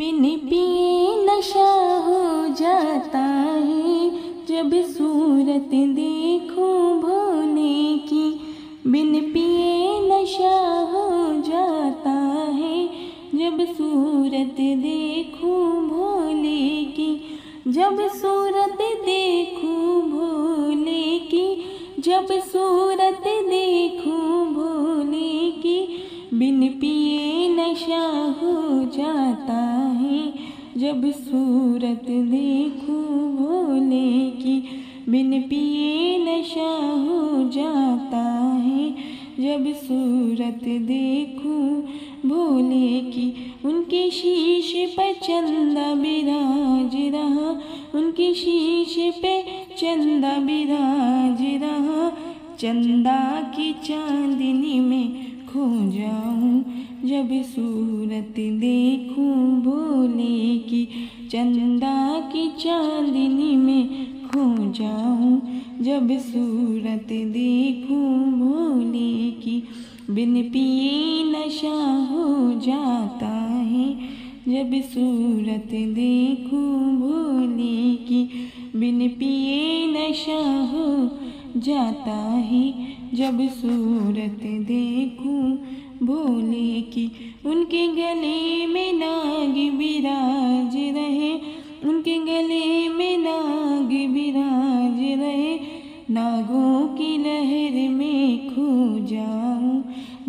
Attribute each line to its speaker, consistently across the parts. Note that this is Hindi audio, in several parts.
Speaker 1: बिन पिए नशा हो जाता है जब सूरत देखूं भोले की। बिन पिए नशा हो जाता है जब सूरत देखूं भोले की। जब सूरत देखूं भोले की, जब सूरत देखूं भोले की। बिन पिए नशा हो जाता है जब सूरत देखूं भोले की। बिन पिए नशा हो जाता है जब सूरत देखूं भोले की। उनके शीश पे चंदा बिराज रहा, उनके शीश पे चंदा बिराज रहा। चंदा की चांदनी में खो जाऊं जब सूरत देखूं भोले की। चंदा की चांदनी में खो जाऊं जब सूरत देखूं भोले की। बिन पिए नशा हो जाता है जब सूरत देखूं भोले की। बिन पिए नशा हो जाता है जब सूरत देखूं भोले की। उनके गले में नाग बिराज रहे, उनके गले में नाग बिराज रहे। नागों की लहर में खो जाऊं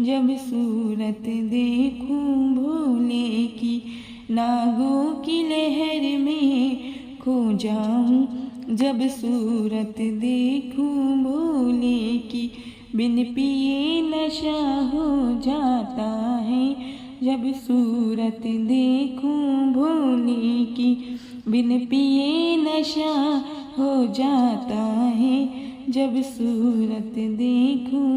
Speaker 1: जब सूरत देखूं भोले की। नागों की लहर में खो जाऊं जब सूरत देखूं भोले की। बिन पिए नशा हो जाता है जब सूरत देखूं भोले की। बिन पिए नशा हो जाता है जब सूरत देखूं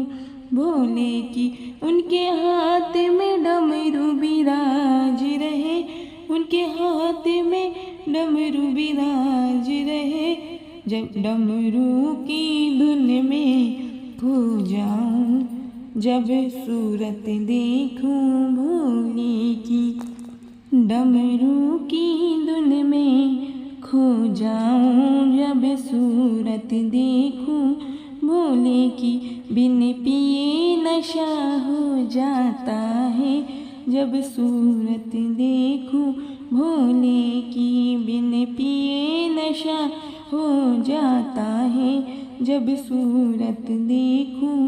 Speaker 1: भोले की। उनके हाथ में डमरू बिराज रहे, उनके हाथ में डमरू बिराज रहे। जब डमरू की धुन में खो जाऊं जब सूरत देखूं भोले की। डमरू की धुन में खो जाऊं जब सूरत देखूं भोले की। बिन पिए नशा हो जाता है जब सूरत देखूं भोले की। बिन पिए नशा हो जाता है जब सूरत देखूं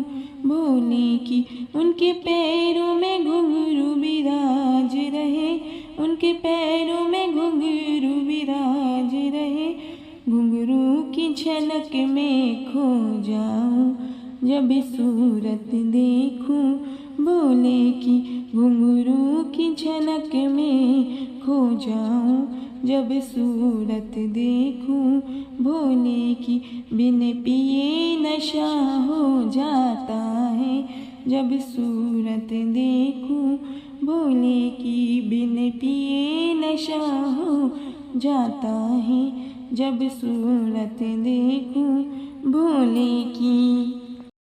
Speaker 1: भोले की। उनके पैरों में घुंघरू बिराज रहे, उनके पैरों में घुंघरू बिराज रहे। घुंघरू की झलक में खो जाऊं जब सूरत देखूं भोले की। घुंघरू की झलक में खो जाऊं जब सूरत देखूं भोले की। बिन पिए नशा हो जाता है जब सूरत देखूं भोले की। बिन पिए नशा हो जाता है जब सूरत देखूं भोले की।